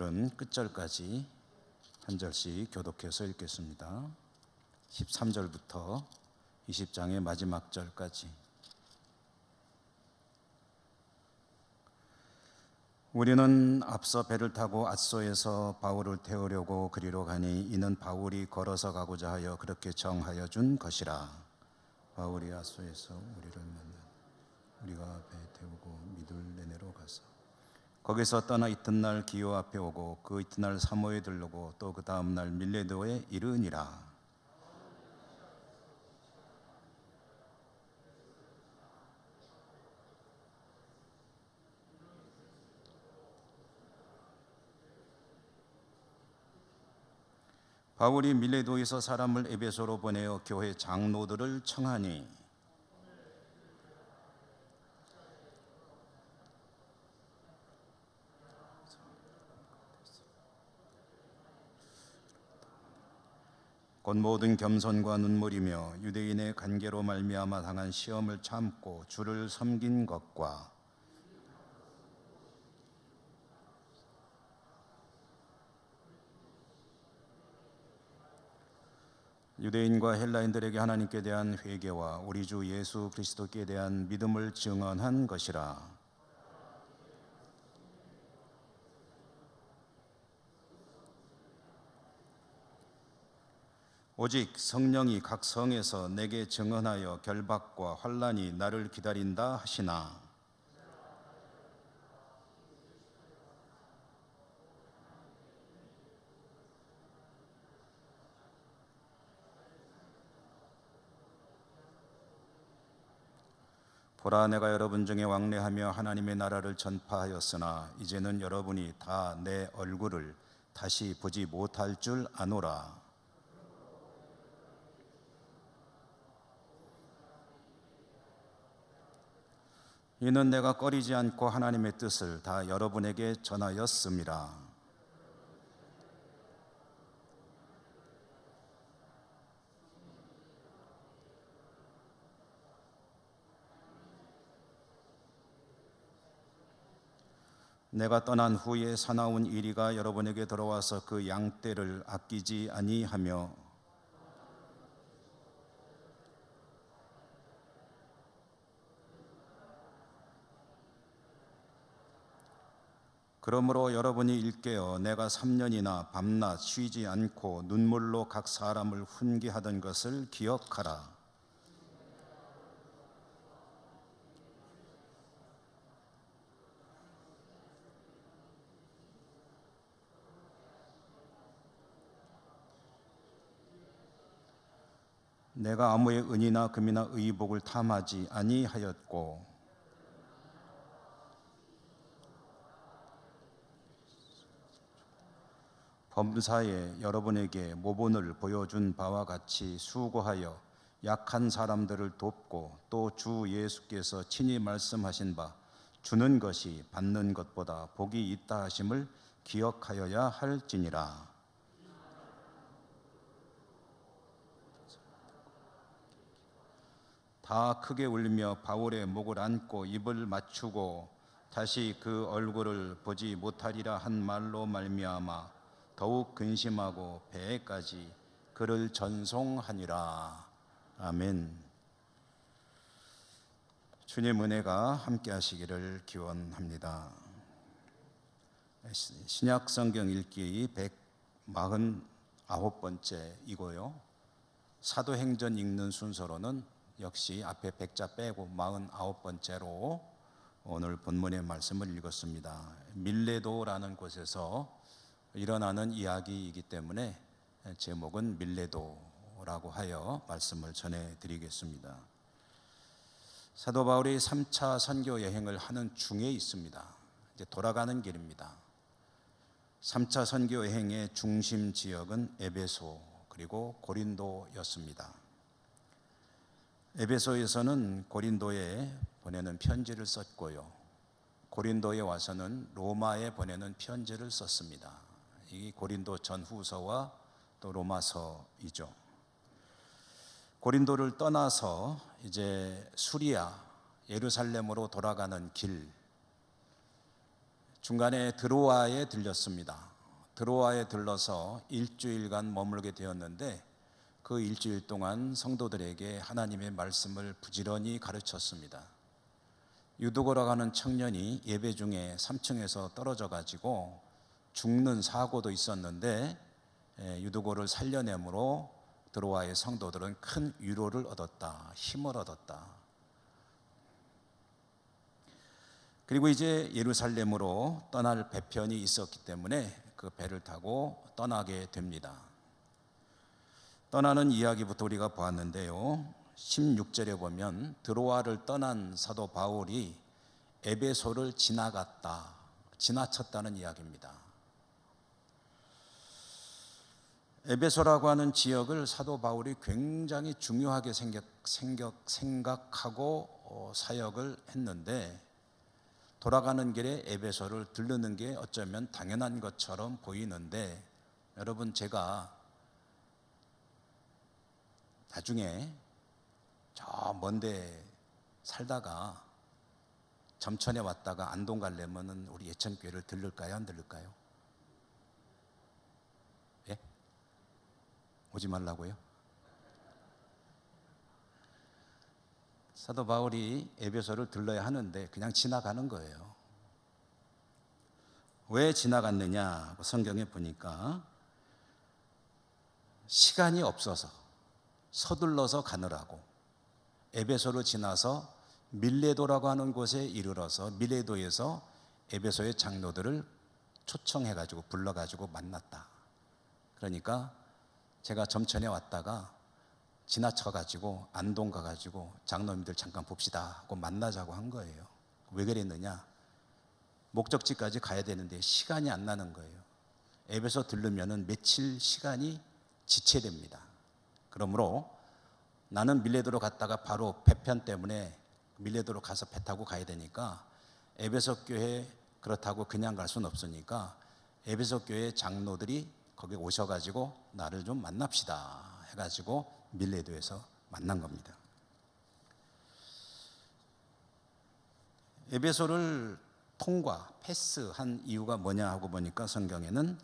오늘은 끝절까지 한 절씩 교독해서 읽겠습니다. 13절부터 20장의 마지막 절까지. 우리는 앞서 배를 타고 앗소에서 바울을 태우려고 그리로 가니 이는 바울이 걸어서 가고자 하여 그렇게 정하여 준 것이라. 바울이 앗소에서 우리를 만나 우리가 배 태우고 미둘레네로 가서 거기서 떠나 이튿날 기오 앞에 오고 그 이튿날 사모에 들르고 또 그 다음날 밀레도에 이르니라. 바울이 밀레도에서 사람을 에베소로 보내어 교회 장로들을 청하니 곧 모든 겸손과 눈물이며 유대인의 관계로 말미암아 당한 시험을 참고 주를 섬긴 것과 유대인과 헬라인들에게 하나님께 대한 회개와 우리 주 예수 그리스도께 대한 믿음을 증언한 것이라. 오직 성령이 각 성에서 내게 증언하여 결박과 환난이 나를 기다린다 하시나 보라, 내가 여러분 중에 왕래하며 하나님의 나라를 전파하였으나 이제는 여러분이 다 내 얼굴을 다시 보지 못할 줄 아노라. 이는 내가 꺼리지 않고 하나님의 뜻을 다 여러분에게 전하였음이라. 내가 떠난 후에 사나운 이리가 여러분에게 들어와서 그 양떼를 아끼지 아니하며 그러므로 여러분이 일깨어 내가 3년이나 밤낮 쉬지 않고 눈물로 각 사람을 훈계하던 것을 기억하라. 내가 아무의 은이나 금이나 의복을 탐하지 아니하였고 범사에 여러분에게 모본을 보여준 바와 같이 수고하여 약한 사람들을 돕고 또 주 예수께서 친히 말씀하신 바 주는 것이 받는 것보다 복이 있다 하심을 기억하여야 할지니라. 다 크게 울며 바울의 목을 안고 입을 맞추고 다시 그 얼굴을 보지 못하리라 한 말로 말미암아 더욱 근심하고 배에까지 그를 전송하니라. 아멘. 주님 은혜가 함께 하시기를 기원합니다. 신약 성경 읽기 149번째이고요. 사도행전 읽는 순서로는 역시 앞에 100자 빼고 49번째로 오늘 본문의 말씀을 읽었습니다. 밀레도라는 곳에서 일어나는 이야기이기 때문에 제목은 밀레도라고 하여 말씀을 전해드리겠습니다. 사도 바울이 3차 선교 여행을 하는 중에 있습니다. 이제 돌아가는 길입니다. 3차 선교 여행의 중심 지역은 에베소 그리고 고린도였습니다. 에베소에서는 고린도에 보내는 편지를 썼고요. 고린도에 와서는 로마에 보내는 편지를 썼습니다. 이 고린도 전후서와 또 로마서이죠. 고린도를 떠나서 이제 수리아, 예루살렘으로 돌아가는 길, 중간에 드로아에 들렸습니다. 드로아에 들러서 일주일간 머물게 되었는데 그 일주일 동안 성도들에게 하나님의 말씀을 부지런히 가르쳤습니다. 유두고라고 하는 청년이 예배 중에 3층에서 떨어져 가지고 죽는 사고도 있었는데 유두고를 살려내므로 드로아의 성도들은 큰 위로를 얻었다, 힘을 얻었다. 그리고 이제 예루살렘으로 떠날 배편이 있었기 때문에 그 배를 타고 떠나게 됩니다. 떠나는 이야기부터 우리가 보았는데요, 16절에 보면 드로아를 떠난 사도 바울이 에베소를 지나쳤다는 이야기입니다. 에베소라고 하는 지역을 사도 바울이 굉장히 중요하게 생각하고 사역을 했는데, 돌아가는 길에 에베소를 들르는 게 어쩌면 당연한 것처럼 보이는데, 여러분, 제가 나중에 저 먼데 살다가 점천에 왔다가 안동 가려면 우리 예천교회를 들를까요, 안 들를까요? 예? 오지 말라고요? 사도 바울이 에베소를 들러야 하는데 그냥 지나가는 거예요. 왜 지나갔느냐? 성경에 보니까 시간이 없어서 서둘러서 가느라고 에베소를 지나서 밀레도라고 하는 곳에 이르러서 밀레도에서 에베소의 장로들을 초청해가지고 불러가지고 만났다. 그러니까 제가 점천에 왔다가 지나쳐가지고 안동 가가지고 장로님들 잠깐 봅시다 하고 만나자고 한 거예요. 왜 그랬느냐? 목적지까지 가야 되는데 시간이 안 나는 거예요. 에베소 들르면은 며칠 시간이 지체됩니다. 그러므로 나는 밀레도로 갔다가 바로 배편 때문에 밀레도로 가서 배 타고 가야 되니까 에베소 교회 그렇다고 그냥 갈 수는 없으니까 에베소 교회 장로들이 거기 오셔가지고 나를 좀 만납시다 해가지고 밀레도에서 만난 겁니다. 에베소를 패스한 이유가 뭐냐 하고 보니까 성경에는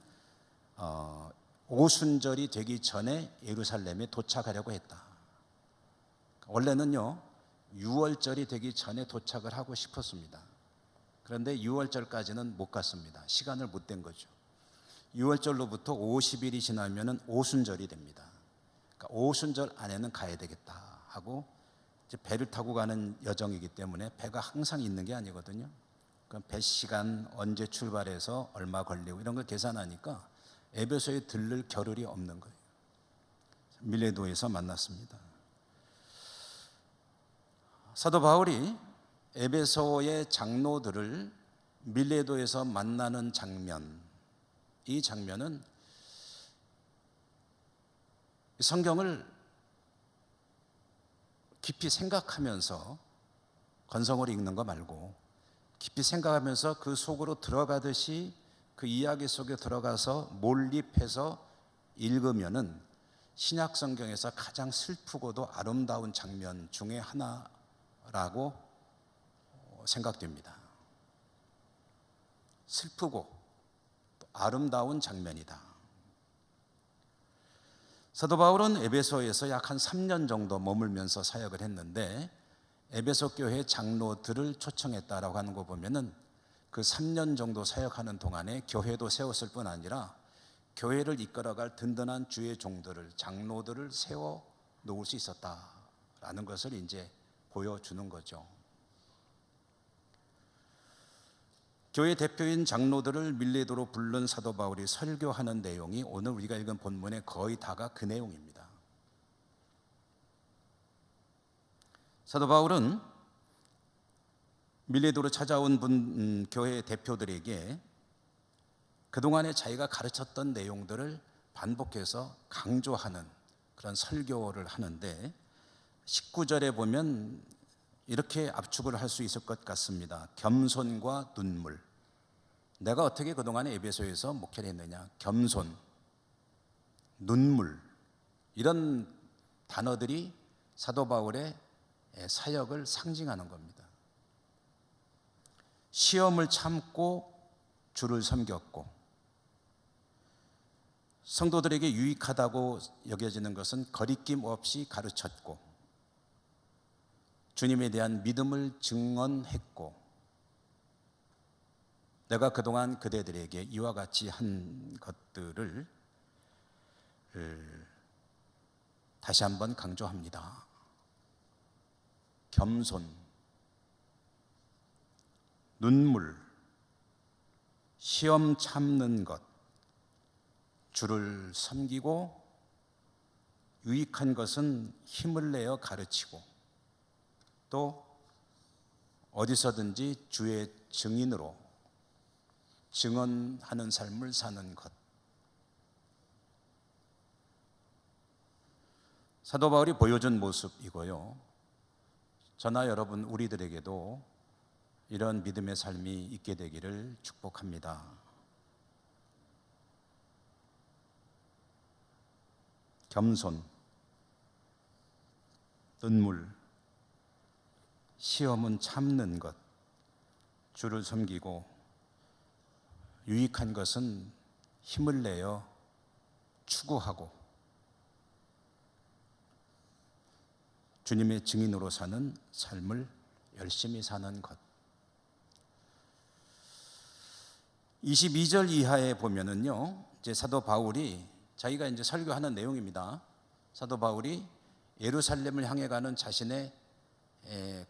오순절이 되기 전에 예루살렘에 도착하려고 했다. 원래는요 6월절이 되기 전에 도착을 하고 싶었습니다. 그런데 6월절까지는 못 갔습니다. 시간을 못 댄 거죠. 6월절로부터 50일이 지나면 오순절이 됩니다. 그러니까 오순절 안에는 가야 되겠다 하고 이제 배를 타고 가는 여정이기 때문에 배가 항상 있는 게 아니거든요. 그럼 배 시간 언제 출발해서 얼마 걸리고 이런 걸 계산하니까 에베소에 들를 겨를이 없는 거예요. 밀레도에서 만났습니다. 사도 바울이 에베소의 장로들을 밀레도에서 만나는 장면, 이 장면은 성경을 깊이 생각하면서 건성으로 읽는 거 말고 깊이 생각하면서 그 속으로 들어가듯이 그 이야기 속에 들어가서 몰입해서 읽으면은 신약 성경에서 가장 슬프고도 아름다운 장면 중에 하나라고 생각됩니다. 슬프고 또 아름다운 장면이다. 사도 바울은 에베소에서 약 한 3년 정도 머물면서 사역을 했는데 에베소 교회 장로들을 초청했다라고 하는 거 보면은 그 3년 정도 사역하는 동안에 교회도 세웠을 뿐 아니라 교회를 이끌어갈 든든한 주의 종들을, 장로들을 세워 놓을 수 있었다라는 것을 이제 보여주는 거죠. 교회 대표인 장로들을 밀레도로 부른 사도 바울이 설교하는 내용이 오늘 우리가 읽은 본문의 거의 다가 그 내용입니다. 사도 바울은 밀레도로 찾아온 교회 대표들에게 그동안에 자기가 가르쳤던 내용들을 반복해서 강조하는 그런 설교를 하는데 19절에 보면 이렇게 압축을 할 수 있을 것 같습니다. 겸손과 눈물. 내가 어떻게 그동안에 에베소에서 목회를 했느냐. 겸손, 눈물, 이런 단어들이 사도 바울의 사역을 상징하는 겁니다. 시험을 참고 주를 섬겼고, 성도들에게 유익하다고 여겨지는 것은 거리낌 없이 가르쳤고, 주님에 대한 믿음을 증언했고, 내가 그동안 그대들에게 이와 같이 한 것들을 다시 한번 강조합니다. 겸손, 눈물, 시험 참는 것, 주를 섬기고, 유익한 것은 힘을 내어 가르치고, 또 어디서든지 주의 증인으로 증언하는 삶을 사는 것. 사도 바울이 보여준 모습이고요. 저나 여러분 우리들에게도 이런 믿음의 삶이 있게 되기를 축복합니다. 겸손, 눈물, 시험은 참는 것, 주를 섬기고, 유익한 것은 힘을 내어 추구하고, 주님의 증인으로 사는 삶을 열심히 사는 것. 22절 이하에 보면은요, 이제 사도 바울이 자기가 이제 설교하는 내용입니다. 사도 바울이 예루살렘을 향해 가는 자신의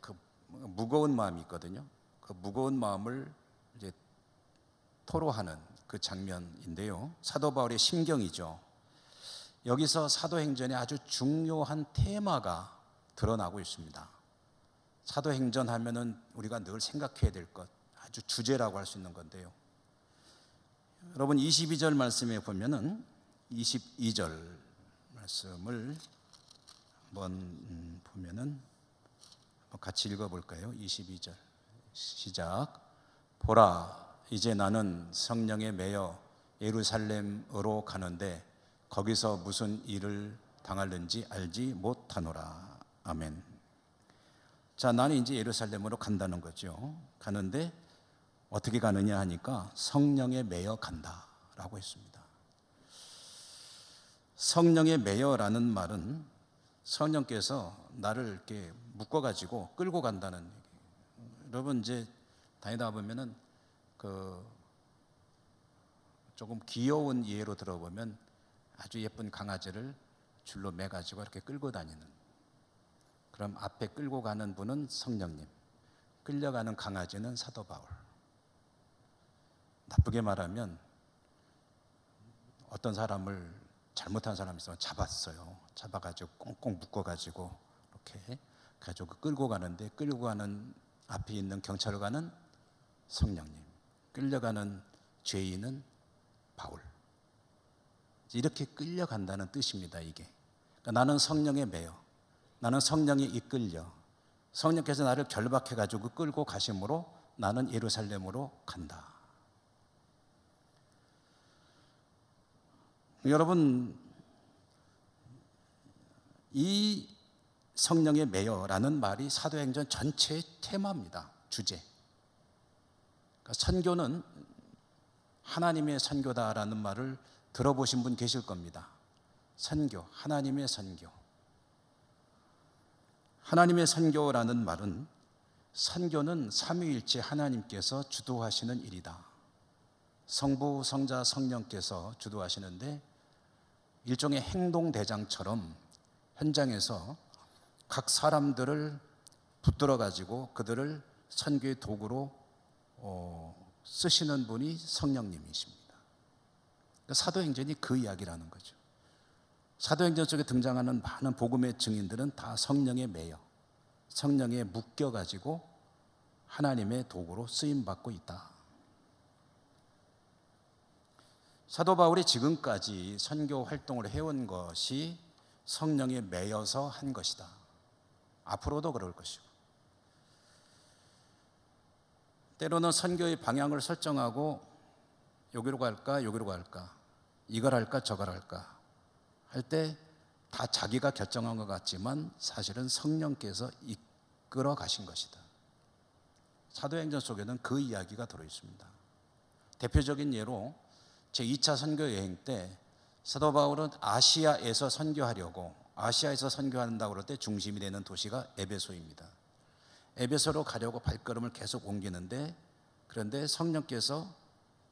그 무거운 마음이 있거든요. 그 무거운 마음을 이제 토로하는 그 장면인데요. 사도 바울의 심경이죠. 여기서 사도행전의 아주 중요한 테마가 드러나고 있습니다. 사도행전 하면은 우리가 늘 생각해야 될 것, 아주 주제라고 할 수 있는 건데요. 여러분 22절 말씀에 보면은 22절 말씀을 한번 보면은 같이 읽어볼까요? 22절 시작. 보라, 이제 나는 성령에 매여 예루살렘으로 가는데 거기서 무슨 일을 당할는지 알지 못하노라. 아멘. 자, 나는 이제 예루살렘으로 간다는 거죠. 가는데 어떻게 가느냐 하니까 성령에 매여 간다라고 했습니다. 성령에 매여라는 말은 성령께서 나를 이렇게 묶어가지고 끌고 간다는 얘기예요. 여러분 이제 다니다 보면은 그 조금 귀여운 예로 들어보면 아주 예쁜 강아지를 줄로 매가지고 이렇게 끌고 다니는, 그럼 앞에 끌고 가는 분은 성령님, 끌려가는 강아지는 사도 바울. 나쁘게 말하면 어떤 사람을 잘못한 사람이 있으면 잡았어요. 잡아가지고 꽁꽁 묶어가지고 이렇게 가지고 끌고 가는데, 끌고 가는 앞에 있는 경찰관은 성령님, 끌려가는 죄인은 바울. 이렇게 끌려간다는 뜻입니다. 이게 그러니까 나는 성령에 매여, 나는 성령에 이끌려, 성령께서 나를 결박해가지고 끌고 가심으로 나는 예루살렘으로 간다. 여러분, 이 성령에 매여라는 말이 사도행전 전체의 테마입니다. 주제. 그러니까 선교는 하나님의 선교다라는 말을 들어보신 분 계실 겁니다. 선교, 하나님의 선교. 하나님의 선교라는 말은, 선교는 삼위일체 하나님께서 주도하시는 일이다. 성부, 성자, 성령께서 주도하시는데 일종의 행동대장처럼 현장에서 각 사람들을 붙들어 가지고 그들을 선교의 도구로 쓰시는 분이 성령님이십니다. 그러니까 사도행전이 그 이야기라는 거죠. 사도행전 속에 등장하는 많은 복음의 증인들은 다 성령에 매여, 성령에 묶여 가지고 하나님의 도구로 쓰임 받고 있다. 사도 바울이 지금까지 선교 활동을 해온 것이 성령에 매여서 한 것이다. 앞으로도 그럴 것이고, 때로는 선교의 방향을 설정하고 여기로 갈까 여기로 갈까, 이걸 할까 저걸 할까 할 때 다 자기가 결정한 것 같지만 사실은 성령께서 이끌어 가신 것이다. 사도행전 속에는 그 이야기가 들어 있습니다. 대표적인 예로 제 2차 선교 여행 때 사도 바울은 아시아에서 선교한다고 그럴 때 중심이 되는 도시가 에베소입니다. 에베소로 가려고 발걸음을 계속 옮기는데, 그런데 성령께서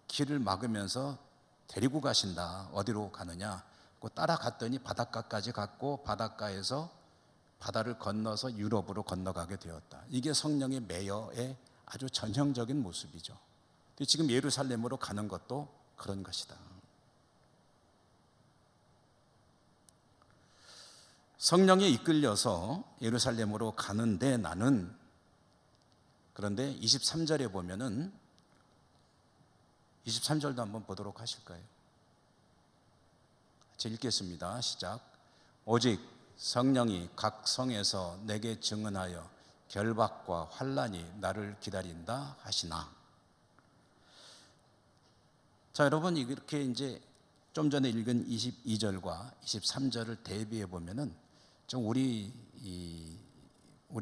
길을 막으면서 데리고 가신다. 어디로 가느냐? 따라갔더니 바닷가까지 갔고, 바닷가에서 바다를 건너서 유럽으로 건너가게 되었다. 이게 성령의 매여의 아주 전형적인 모습이죠. 지금 예루살렘으로 가는 것도 그런 것이다. 성령에 이끌려서 예루살렘으로 가는데 나는, 그런데 23절에 보면은 23절도 한번 보도록 하실까요? 제가 읽겠습니다. 시작. 오직 성령이 각 성에서 내게 증언하여 결박과 환난이 나를 기다린다 하시나. 자, 여러분, 이렇게 이제 좀 전에 읽은 22절과 23절을 대비해 보면은 좀 우리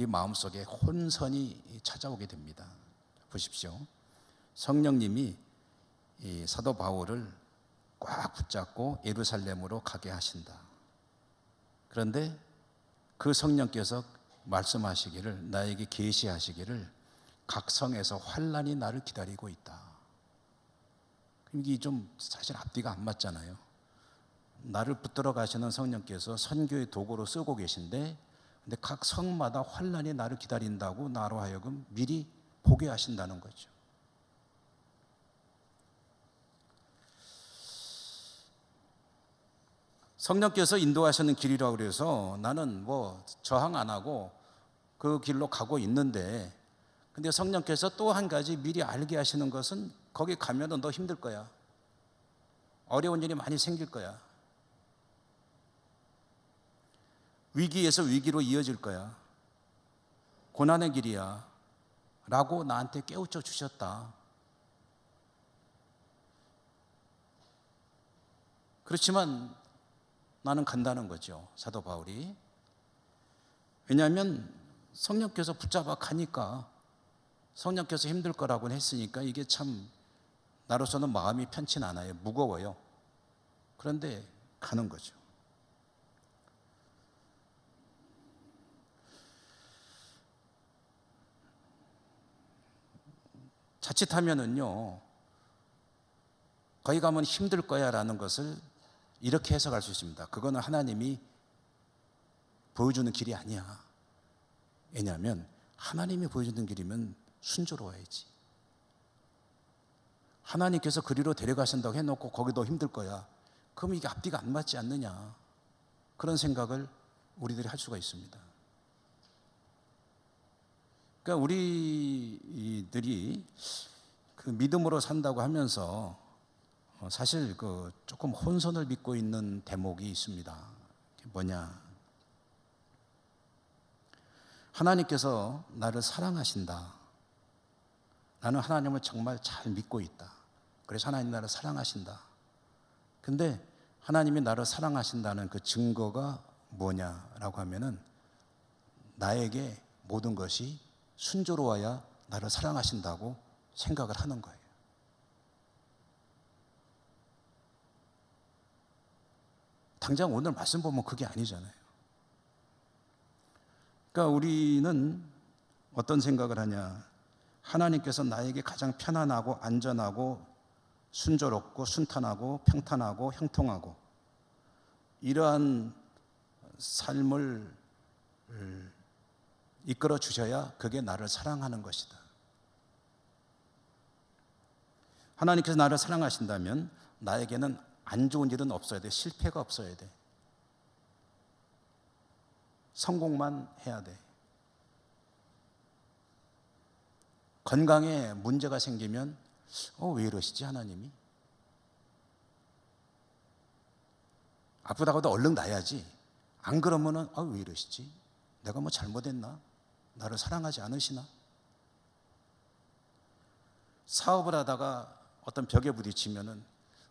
마음속에 혼선이 찾아오게 됩니다. 보십시오. 성령님이 이 사도 바울을 꽉 붙잡고 예루살렘으로 가게 하신다. 그런데 그 성령께서 말씀하시기를, 나에게 계시하시기를, 각 성에서 환난이 나를 기다리고 있다. 이게 좀 사실 앞뒤가 안 맞잖아요. 나를 붙들어 가시는 성령께서 선교의 도구로 쓰고 계신데, 근데 각 성마다 환난이 나를 기다린다고 나로 하여금 미리 보게 하신다는 거죠. 성령께서 인도하시는 길이라고 그래서 나는 저항 안 하고 그 길로 가고 있는데, 근데 성령께서 또 한 가지 미리 알게 하시는 것은, 거기 가면은 너 힘들 거야. 어려운 일이 많이 생길 거야. 위기에서 위기로 이어질 거야. 고난의 길이야. 라고 나한테 깨우쳐 주셨다. 그렇지만 나는 간다는 거죠, 사도 바울이. 왜냐하면 성령께서 붙잡아 가니까, 성령께서 힘들 거라고 했으니까 이게 참 나로서는 마음이 편치 않아요. 무거워요. 그런데 가는 거죠. 자칫하면은요, 거기 가면 힘들 거야 라는 것을 이렇게 해석할 수 있습니다. 그거는 하나님이 보여주는 길이 아니야. 왜냐하면 하나님이 보여주는 길이면 순조로워야지. 하나님께서 그리로 데려가신다고 해놓고 거기 너 힘들 거야. 그럼 이게 앞뒤가 안 맞지 않느냐. 그런 생각을 우리들이 할 수가 있습니다. 그러니까 우리들이 그 믿음으로 산다고 하면서 사실 조금 혼선을 믿고 있는 대목이 있습니다. 그게 뭐냐? 하나님께서 나를 사랑하신다. 나는 하나님을 정말 잘 믿고 있다. 그래서 하나님 나를 사랑하신다. 근데 하나님이 나를 사랑하신다는 그 증거가 뭐냐라고 하면은, 나에게 모든 것이 순조로워야 나를 사랑하신다고 생각을 하는 거예요. 당장 오늘 말씀 보면 그게 아니잖아요. 그러니까 우리는 어떤 생각을 하냐? 하나님께서 나에게 가장 편안하고 안전하고 순조롭고 순탄하고 평탄하고 형통하고 이러한 삶을 이끌어 주셔야 그게 나를 사랑하는 것이다. 하나님께서 나를 사랑하신다면 나에게는 안 좋은 일은 없어야 돼. 실패가 없어야 돼. 성공만 해야 돼. 건강에 문제가 생기면 왜 이러시지 하나님이? 아프다고도 얼른 나야지. 안 그러면은 왜 이러시지? 내가 뭐 잘못했나? 나를 사랑하지 않으시나? 사업을 하다가 어떤 벽에 부딪히면은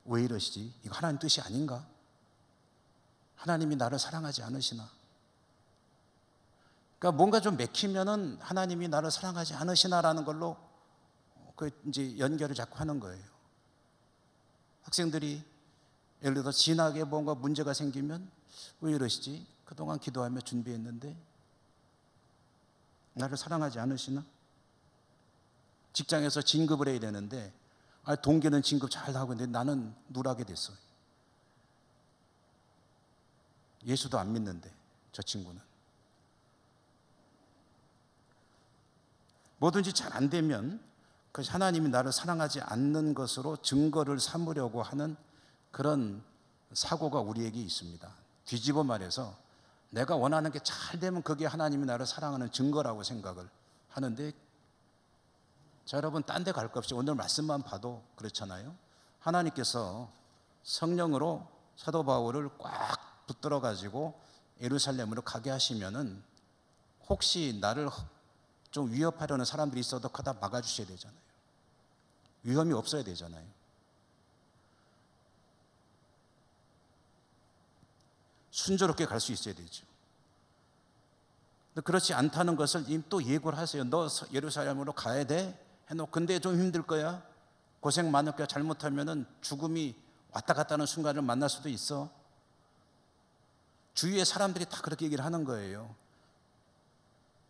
왜 이러시지? 이거 하나님 뜻이 아닌가? 하나님이 나를 사랑하지 않으시나? 그러니까 뭔가 좀 맥히면은 하나님이 나를 사랑하지 않으시나라는 걸로 이제 연결을 자꾸 하는 거예요. 학생들이 예를 들어 진학에 뭔가 문제가 생기면 왜 이러시지? 그동안 기도하며 준비했는데 나를 사랑하지 않으시나? 직장에서 진급을 해야 되는데 동기는 진급 잘 하고 있는데 나는 누락이 됐어요. 예수도 안 믿는데 저 친구는. 뭐든지 잘 안 되면 그것이 하나님이 나를 사랑하지 않는 것으로 증거를 삼으려고 하는 그런 사고가 우리에게 있습니다. 뒤집어 말해서 내가 원하는 게 잘 되면 그게 하나님이 나를 사랑하는 증거라고 생각을 하는데, 자, 여러분, 딴 데 갈 것 없이 오늘 말씀만 봐도 그렇잖아요. 하나님께서 성령으로 사도 바울을 꽉 붙들어 가지고 예루살렘으로 가게 하시면은 혹시 나를 좀 위협하려는 사람들이 있어도 그다 막아주셔야 되잖아요. 위험이 없어야 되잖아요. 순조롭게 갈 수 있어야 되죠. 근데 그렇지 않다는 것을 또 예고를 하세요. 너 예루살렘으로 가야 돼? 해놓고 근데 좀 힘들 거야. 고생 많을 거야. 잘못하면은 죽음이 왔다 갔다 하는 순간을 만날 수도 있어. 주위의 사람들이 다 그렇게 얘기를 하는 거예요.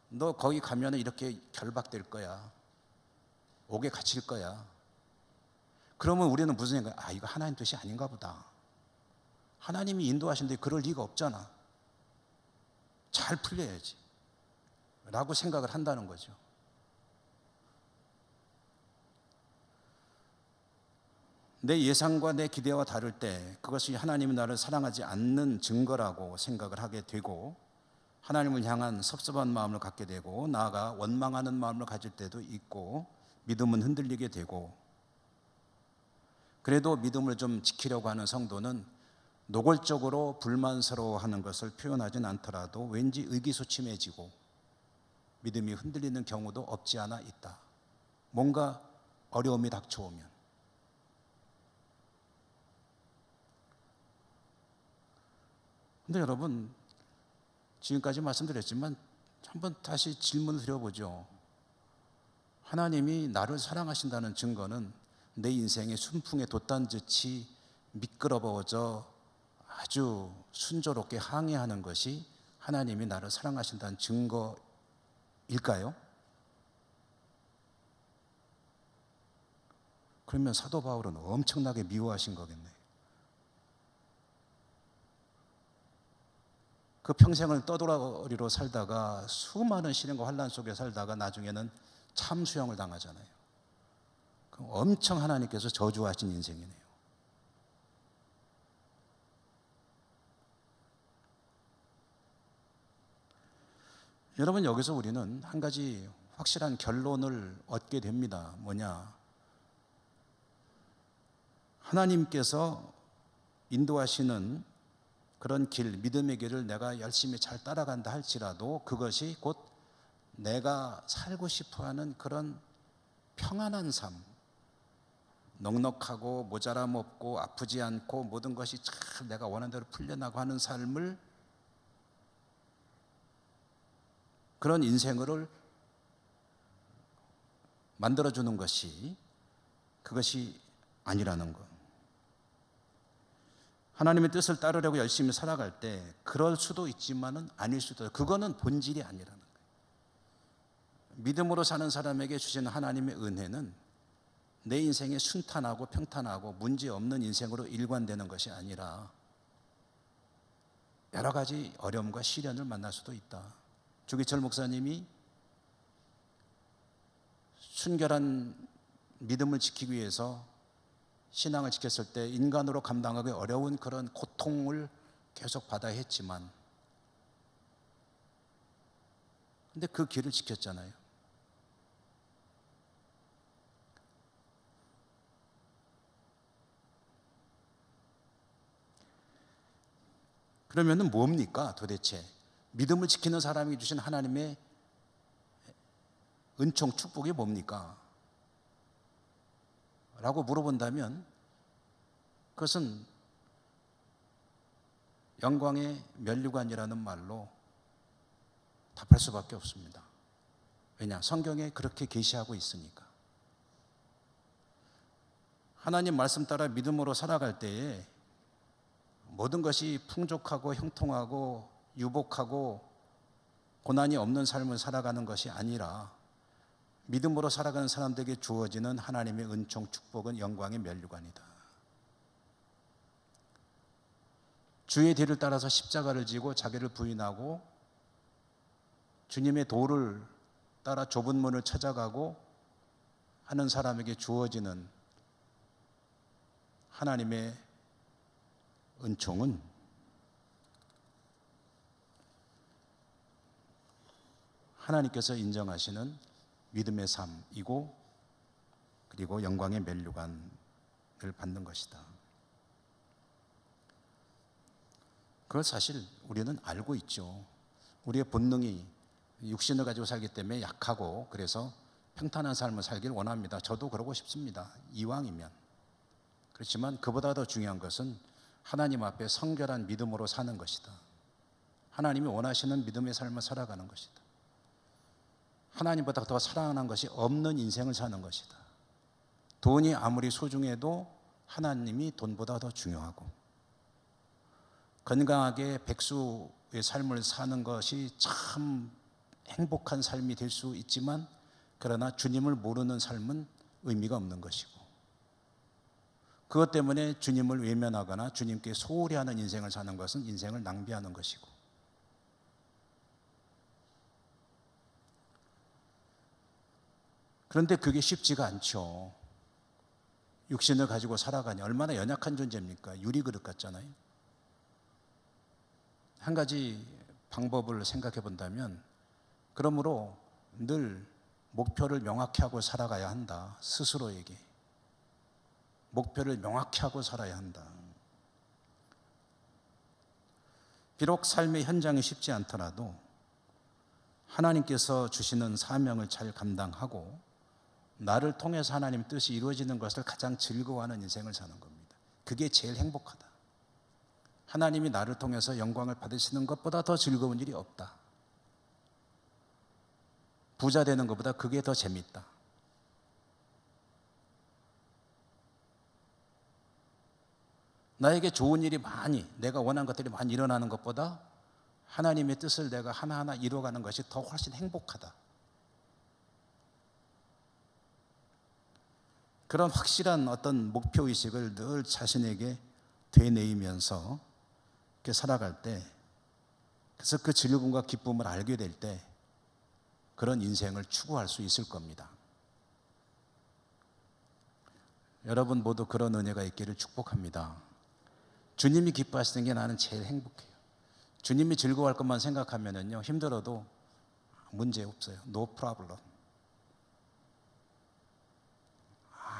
너 거기 가면 이렇게 결박될 거야. 옥에 갇힐 거야. 그러면 우리는 무슨 생각? 이거 하나님 뜻이 아닌가 보다. 하나님이 인도하신데 그럴 리가 없잖아. 잘 풀려야지 라고 생각을 한다는 거죠. 내 예상과 내 기대와 다를 때 그것이 하나님이 나를 사랑하지 않는 증거라고 생각을 하게 되고, 하나님을 향한 섭섭한 마음을 갖게 되고, 나아가 원망하는 마음을 가질 때도 있고, 믿음은 흔들리게 되고, 그래도 믿음을 좀 지키려고 하는 성도는 노골적으로 불만스러워하는 것을 표현하진 않더라도 왠지 의기소침해지고 믿음이 흔들리는 경우도 없지 않아 있다. 뭔가 어려움이 닥쳐오면. 근데 여러분, 지금까지 말씀드렸지만 한번 다시 질문을 드려보죠. 하나님이 나를 사랑하신다는 증거는 내 인생의 순풍에 돛단듯이 미끄러워져 아주 순조롭게 항해하는 것이 하나님이 나를 사랑하신다는 증거일까요? 그러면 사도 바울은 엄청나게 미워하신 거겠네요. 그 평생을 떠돌아리로 살다가 수많은 시련과 환난 속에 살다가 나중에는 참수형을 당하잖아요. 그럼 엄청 하나님께서 저주하신 인생이네요. 여러분, 여기서 우리는 한 가지 확실한 결론을 얻게 됩니다. 뭐냐? 하나님께서 인도하시는 그런 길, 믿음의 길을 내가 열심히 잘 따라간다 할지라도 그것이 곧 내가 살고 싶어하는 그런 평안한 삶, 넉넉하고 모자람 없고 아프지 않고 모든 것이 잘 내가 원하는 대로 풀려나고 하는 삶을, 그런 인생을 만들어주는 것이 그것이 아니라는 것. 하나님의 뜻을 따르려고 열심히 살아갈 때 그럴 수도 있지만은 아닐 수도 있어요. 그거는 본질이 아니라는 거예요. 믿음으로 사는 사람에게 주시는 하나님의 은혜는 내 인생이 순탄하고 평탄하고 문제없는 인생으로 일관되는 것이 아니라 여러 가지 어려움과 시련을 만날 수도 있다. 주기철 목사님이 순결한 믿음을 지키기 위해서 신앙을 지켰을 때 인간으로 감당하기 어려운 그런 고통을 계속 받아야 했지만, 근데 그 길을 지켰잖아요. 그러면은 뭡니까 도대체? 믿음을 지키는 사람이 주신 하나님의 은총, 축복이 뭡니까? 라고 물어본다면 그것은 영광의 면류관이라는 말로 답할 수밖에 없습니다. 왜냐? 성경에 그렇게 계시하고 있으니까. 하나님 말씀 따라 믿음으로 살아갈 때에 모든 것이 풍족하고 형통하고 유복하고 고난이 없는 삶을 살아가는 것이 아니라 믿음으로 살아가는 사람들에게 주어지는 하나님의 은총, 축복은 영광의 면류관이다. 주의 뒤를 따라서 십자가를 지고 자기를 부인하고 주님의 도를 따라 좁은 문을 찾아가고 하는 사람에게 주어지는 하나님의 은총은 하나님께서 인정하시는 믿음의 삶이고 그리고 영광의 면류관을 받는 것이다. 그걸 사실 우리는 알고 있죠. 우리의 본능이 육신을 가지고 살기 때문에 약하고 그래서 평탄한 삶을 살길 원합니다. 저도 그러고 싶습니다. 이왕이면. 그렇지만 그보다 더 중요한 것은 하나님 앞에 성결한 믿음으로 사는 것이다. 하나님이 원하시는 믿음의 삶을 살아가는 것이다. 하나님보다 더 사랑하는 것이 없는 인생을 사는 것이다. 돈이 아무리 소중해도 하나님이 돈보다 더 중요하고 건강하게 백수의 삶을 사는 것이 참 행복한 삶이 될 수 있지만 그러나 주님을 모르는 삶은 의미가 없는 것이고 그것 때문에 주님을 외면하거나 주님께 소홀히 하는 인생을 사는 것은 인생을 낭비하는 것이고 그런데 그게 쉽지가 않죠. 육신을 가지고 살아가니 얼마나 연약한 존재입니까? 유리그릇 같잖아요. 한 가지 방법을 생각해 본다면 그러므로 늘 목표를 명확히 하고 살아가야 한다. 스스로에게 목표를 명확히 하고 살아야 한다. 비록 삶의 현장이 쉽지 않더라도 하나님께서 주시는 사명을 잘 감당하고 나를 통해서 하나님 뜻이 이루어지는 것을 가장 즐거워하는 인생을 사는 겁니다. 그게 제일 행복하다. 하나님이 나를 통해서 영광을 받으시는 것보다 더 즐거운 일이 없다. 부자 되는 것보다 그게 더 재밌다. 나에게 좋은 일이 많이, 내가 원하는 것들이 많이 일어나는 것보다 하나님의 뜻을 내가 하나하나 이루어가는 것이 더 훨씬 행복하다. 그런 확실한 어떤 목표의식을 늘 자신에게 되뇌이면서 이렇게 살아갈 때, 그래서 그 즐거움과 기쁨을 알게 될 때 그런 인생을 추구할 수 있을 겁니다. 여러분 모두 그런 은혜가 있기를 축복합니다. 주님이 기뻐하시는 게 나는 제일 행복해요. 주님이 즐거워할 것만 생각하면은요 힘들어도 문제 없어요. No problem.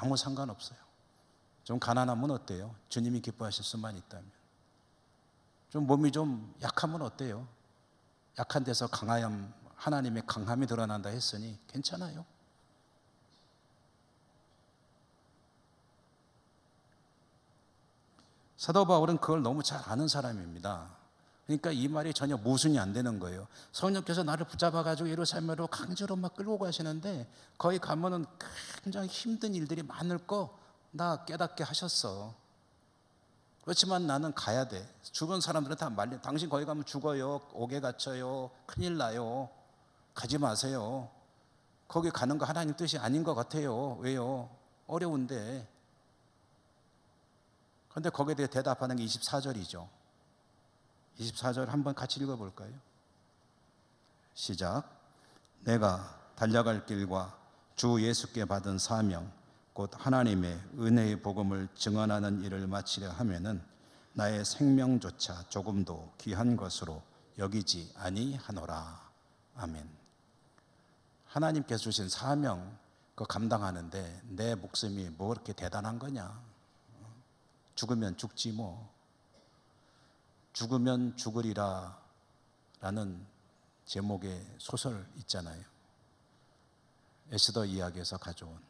아무 상관없어요. 좀 가난하면 어때요? 주님이 기뻐하실 수만 있다면. 좀 몸이 좀 약하면 어때요? 약한 데서 강함, 하나님의 강함이 드러난다 했으니 괜찮아요. 사도 바울은 그걸 너무 잘 아는 사람입니다. 그러니까 이 말이 전혀 모순이 안 되는 거예요. 성령께서 나를 붙잡아가지고 예루살렘으로 강제로 막 끌고 가시는데 거기 가면은 굉장히 힘든 일들이 많을 거 나 깨닫게 하셨어. 그렇지만 나는 가야 돼. 주변 사람들은 다 말려. 당신 거기 가면 죽어요. 옥에 갇혀요. 큰일 나요. 가지 마세요. 거기 가는 거 하나님 뜻이 아닌 것 같아요. 왜요? 어려운데. 그런데 거기에 대해 대답하는 게 24절이죠. 24절 한번 같이 읽어볼까요? 시작. 내가 달려갈 길과 주 예수께 받은 사명 곧 하나님의 은혜의 복음을 증언하는 일을 마치려 하면은 나의 생명조차 조금도 귀한 것으로 여기지 아니하노라. 아멘. 하나님께서 주신 사명 그거 감당하는데 내 목숨이 뭐 그렇게 대단한 거냐? 죽으면 죽지 뭐. 죽으면 죽으리라 라는 제목의 소설 있잖아요. 에스더 이야기에서 가져온.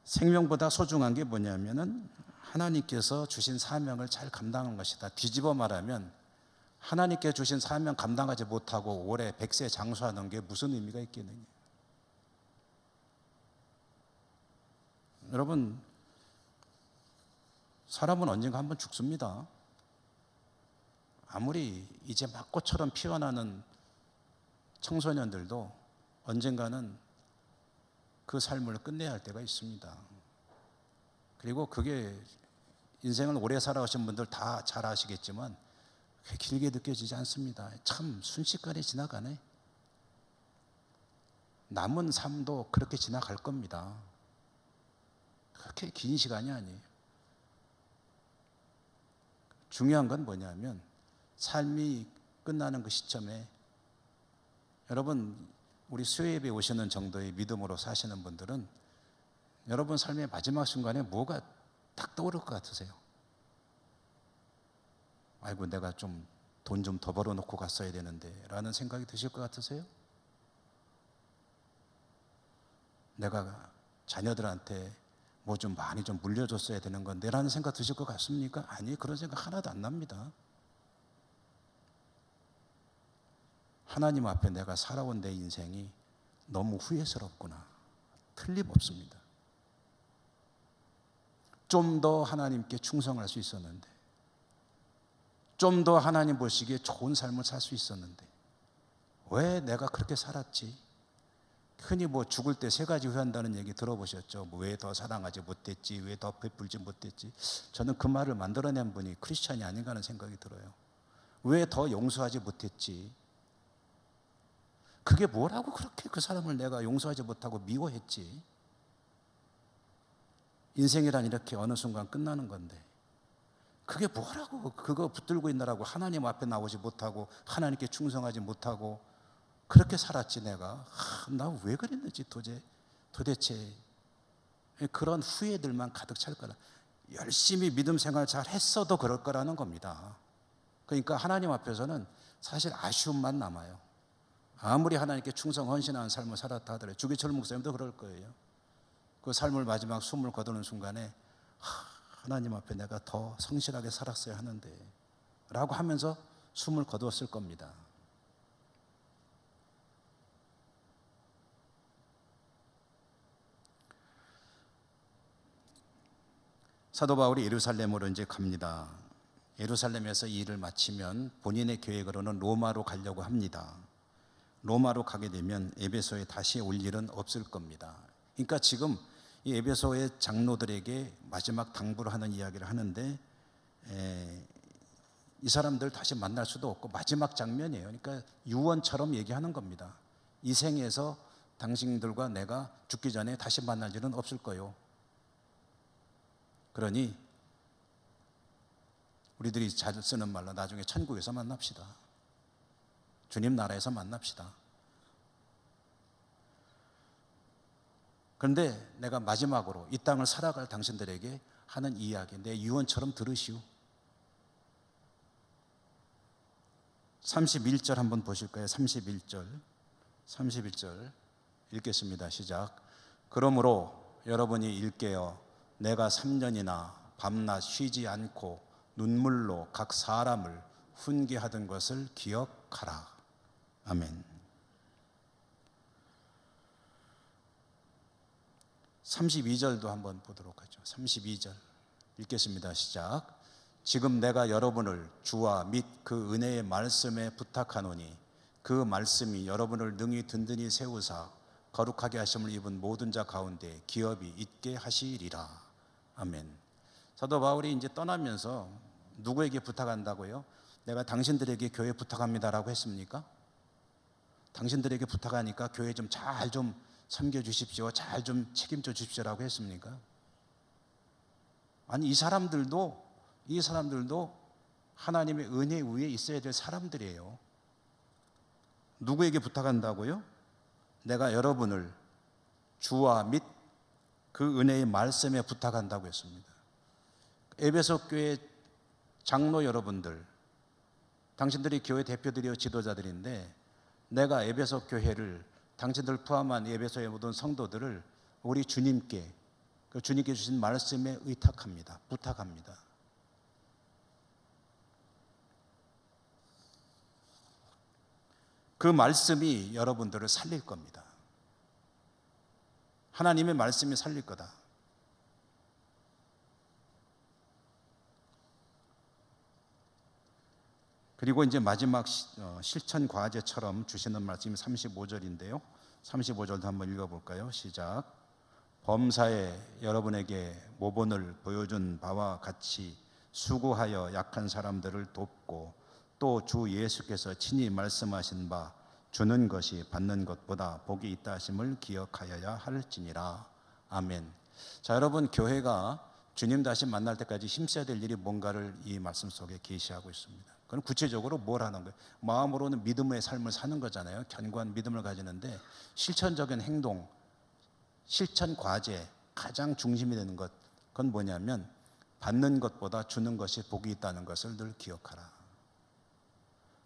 생명보다 소중한 게 뭐냐면은 하나님께서 주신 사명을 잘 감당한 것이다. 뒤집어 말하면 하나님께 주신 사명 감당하지 못하고 오래 백세 장수하는 게 무슨 의미가 있겠느냐. 여러분, 사람은 언젠가 한번 죽습니다. 아무리 이제 막 꽃처럼 피어나는 청소년들도 언젠가는 그 삶을 끝내야 할 때가 있습니다. 그리고 그게 인생을 오래 살아오신 분들 다 잘 아시겠지만 길게 느껴지지 않습니다. 참 순식간에 지나가네. 남은 삶도 그렇게 지나갈 겁니다. 그렇게 긴 시간이 아니에요. 중요한 건 뭐냐면 삶이 끝나는 그 시점에 여러분, 우리 수요예배 오시는 정도의 믿음으로 사시는 분들은 여러분 삶의 마지막 순간에 뭐가 딱 떠오를 것 같으세요? 아이고, 내가 좀 돈 좀 더 벌어놓고 갔어야 되는데 라는 생각이 드실 것 같으세요? 내가 자녀들한테 뭐 좀 많이 좀 물려줬어야 되는 건데 라는 생각 드실 것 같습니까? 아니, 그런 생각 하나도 안 납니다. 하나님 앞에 내가 살아온 내 인생이 너무 후회스럽구나. 틀림없습니다. 좀 더 하나님께 충성할 수 있었는데, 좀 더 하나님 보시기에 좋은 삶을 살 수 있었는데 왜 내가 그렇게 살았지? 흔히 뭐 죽을 때 세 가지 후회한다는 얘기 들어보셨죠? 뭐 왜 더 사랑하지 못했지? 왜 더 베풀지 못했지? 저는 그 말을 만들어낸 분이 크리스찬이 아닌가 하는 생각이 들어요. 왜 더 용서하지 못했지? 그게 뭐라고 그렇게 그 사람을 내가 용서하지 못하고 미워했지? 인생이란 이렇게 어느 순간 끝나는 건데 그게 뭐라고 그거 붙들고 있느라고 하나님 앞에 나오지 못하고 하나님께 충성하지 못하고 그렇게 살았지 내가. 나 왜 그랬는지 도대체 그런 후회들만 가득 찰 거라. 열심히 믿음 생활 잘 했어도 그럴 거라는 겁니다. 그러니까 하나님 앞에서는 사실 아쉬움만 남아요. 아무리 하나님께 충성 헌신하는 삶을 살았다 하더라도 주기철 목사님도 그럴 거예요. 그 삶을 마지막 숨을 거두는 순간에 하나님 앞에 내가 더 성실하게 살았어야 하는데 라고 하면서 숨을 거두었을 겁니다. 사도 바울이 예루살렘으로 이제 갑니다. 예루살렘에서 이 일을 마치면 본인의 계획으로는 로마로 가려고 합니다. 로마로 가게 되면 에베소에 다시 올 일은 없을 겁니다. 그러니까 지금 이 에베소의 장로들에게 마지막 당부를 하는 이야기를 하는데 이 사람들 다시 만날 수도 없고 마지막 장면이에요. 그러니까 유언처럼 얘기하는 겁니다. 이 생에서 당신들과 내가 죽기 전에 다시 만날 일은 없을 거요. 그러니 우리들이 자주 쓰는 말로 나중에 천국에서 만납시다. 주님 나라에서 만납시다. 그런데 내가 마지막으로 이 땅을 살아갈 당신들에게 하는 이야기, 내 유언처럼 들으시오. 31절 한번 보실까요? 31절 읽겠습니다. 시작. 그러므로 여러분이 일깨어 내가 3년이나 밤낮 쉬지 않고 눈물로 각 사람을 훈계하던 것을 기억하라. 아멘. 32절도 한번 보도록 하죠. 32절 읽겠습니다. 시작. 지금 내가 여러분을 주와 및 그 은혜의 말씀에 부탁하노니 그 말씀이 여러분을 능히 든든히 세우사 거룩하게 하심을 입은 모든 자 가운데 기업이 있게 하시리라. 아멘. 사도 바울이 이제 떠나면서 누구에게 부탁한다고요? 내가 당신들에게 교회 부탁합니다라고 했습니까? 당신들에게 부탁하니까 교회 좀 잘 좀 섬겨주십시오, 잘 좀 책임져 주십시오라고 했습니까? 아니, 이 사람들도 하나님의 은혜 위에 있어야 될 사람들이에요. 누구에게 부탁한다고요? 내가 여러분을 주와 및 그 은혜의 말씀에 부탁한다고 했습니다. 에베소 교회 장로 여러분들, 당신들이 교회 대표들이요 지도자들인데 내가 에베소 교회를 당신들 포함한 에베소의 모든 성도들을 우리 주님께 주님께 주신 말씀에 의탁합니다. 부탁합니다. 그 말씀이 여러분들을 살릴 겁니다. 하나님의 말씀이 살릴 거다. 그리고 이제 마지막 실천 과제처럼 주시는 말씀이 35절인데요. 35절도 한번 읽어볼까요? 시작. 범사에 여러분에게 모본을 보여준 바와 같이 수고하여 약한 사람들을 돕고 또 주 예수께서 친히 말씀하신 바 주는 것이 받는 것보다 복이 있다 하심을 기억하여야 할지니라. 아멘. 자, 여러분, 교회가 주님 다시 만날 때까지 힘써야 될 일이 뭔가를 이 말씀 속에 계시하고 있습니다. 그럼 구체적으로 뭘 하는 거예요? 마음으로는 믿음의 삶을 사는 거잖아요. 견고한 믿음을 가지는데 실천적인 행동, 실천 과제, 가장 중심이 되는 것, 그건 뭐냐면 받는 것보다 주는 것이 복이 있다는 것을 늘 기억하라.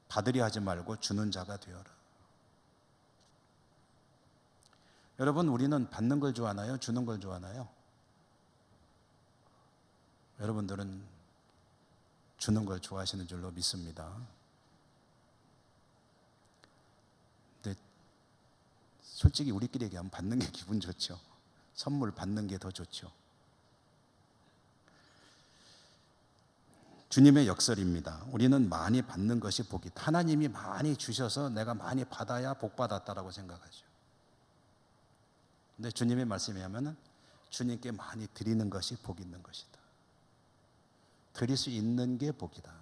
받으려 하지 말고 주는 자가 되어라. 여러분, 우리는 받는 걸 좋아하나요? 주는 걸 좋아하나요? 여러분들은 주는 걸 좋아하시는 줄로 믿습니다. 근데 솔직히 우리끼리 얘기하면 받는 게 기분 좋죠. 선물 받는 게 더 좋죠. 주님의 역설입니다. 우리는 많이 받는 것이 복이다. 하나님이 많이 주셔서 내가 많이 받아야 복 받았다라고 생각하죠. 근데 주님의 말씀에 하면은 주님께 많이 드리는 것이 복 있는 것이다. 드릴 수 있는 게 복이다.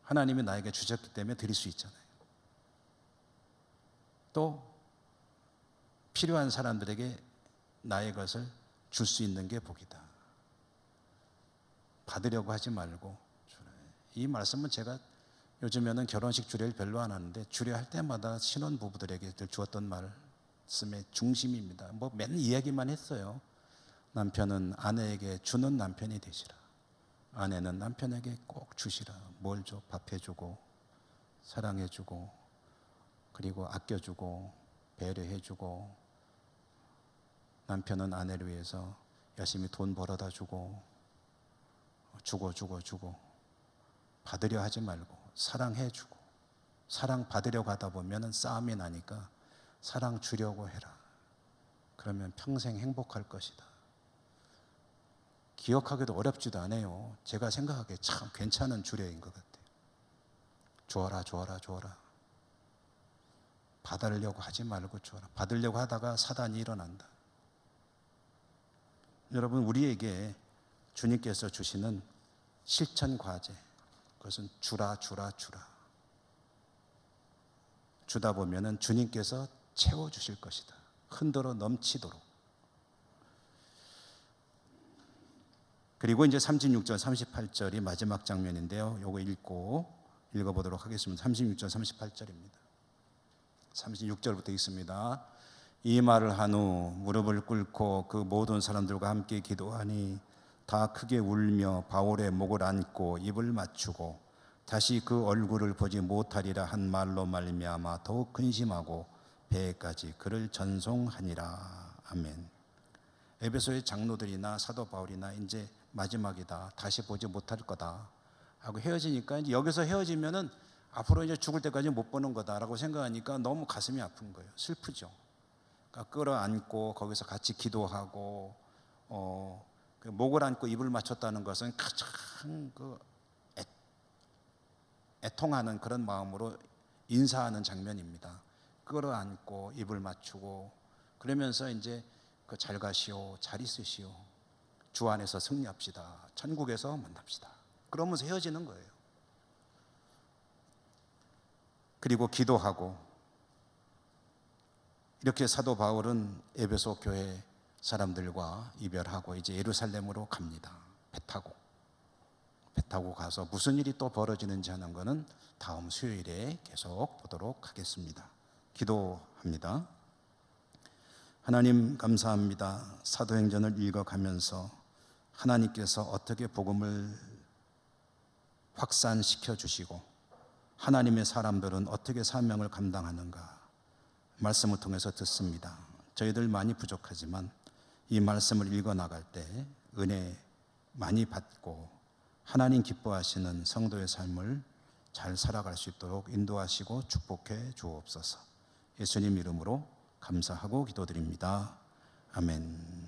하나님이 나에게 주셨기 때문에 드릴 수 있잖아요. 또 필요한 사람들에게 나의 것을 줄 수 있는 게 복이다. 받으려고 하지 말고 주라. 이 말씀은 제가 요즘에는 결혼식 주례를 별로 안 하는데 주례할 때마다 신혼 부부들에게 주었던 말씀의 중심입니다. 뭐 맨 이야기만 했어요. 남편은 아내에게 주는 남편이 되시라. 아내는 남편에게 꼭 주시라. 뭘 줘? 밥 해주고 사랑해주고 그리고 아껴주고 배려해주고, 남편은 아내를 위해서 열심히 돈 벌어다 주고 주고 받으려 하지 말고 사랑해주고, 사랑 받으려고 하다 보면 싸움이 나니까 사랑 주려고 해라. 그러면 평생 행복할 것이다. 기억하기도 어렵지도 않아요. 제가 생각하기에 참 괜찮은 주례인 것 같아요. 주어라. 받으려고 하지 말고 주어라. 받으려고 하다가 사단이 일어난다. 여러분, 우리에게 주님께서 주시는 실천 과제, 그것은 주라. 주다 보면은 주님께서 채워주실 것이다. 흔들어 넘치도록. 그리고 이제 36절, 38절이 마지막 장면인데요. 요거 읽어보도록 하겠습니다. 36절, 38절입니다. 36절부터 있습니다. 이 말을 한 후 무릎을 꿇고 그 모든 사람들과 함께 기도하니 다 크게 울며 바울의 목을 안고 입을 맞추고 다시 그 얼굴을 보지 못하리라 한 말로 말미암아 더욱 근심하고 배에까지 그를 전송하니라. 아멘. 에베소의 장로들이나 사도 바울이나 이제 마지막이다, 다시 보지 못할 거다 하고 헤어지니까 이제 여기서 헤어지면은 앞으로 이제 죽을 때까지 못 보는 거다라고 생각하니까 너무 가슴이 아픈 거예요. 슬프죠. 그러니까 끌어안고 거기서 같이 기도하고 그 목을 안고 입을 맞췄다는 것은 가장 애통하는 그런 마음으로 인사하는 장면입니다. 끌어안고 입을 맞추고 그러면서 이제 잘 가시오, 잘 있으시오, 주 안에서 승리합시다, 천국에서 만납시다, 그러면서 헤어지는 거예요. 그리고 기도하고, 이렇게 사도 바울은 에베소 교회 사람들과 이별하고 이제 예루살렘으로 갑니다. 배 타고 가서 무슨 일이 또 벌어지는지 하는 것은 다음 수요일에 계속 보도록 하겠습니다. 기도합니다. 하나님, 감사합니다. 사도행전을 읽어가면서 하나님께서 어떻게 복음을 확산시켜 주시고 하나님의 사람들은 어떻게 사명을 감당하는가 말씀을 통해서 듣습니다. 저희들 많이 부족하지만 이 말씀을 읽어나갈 때 은혜 많이 받고 하나님 기뻐하시는 성도의 삶을 잘 살아갈 수 있도록 인도하시고 축복해 주옵소서. 예수님 이름으로 감사하고 기도드립니다. 아멘.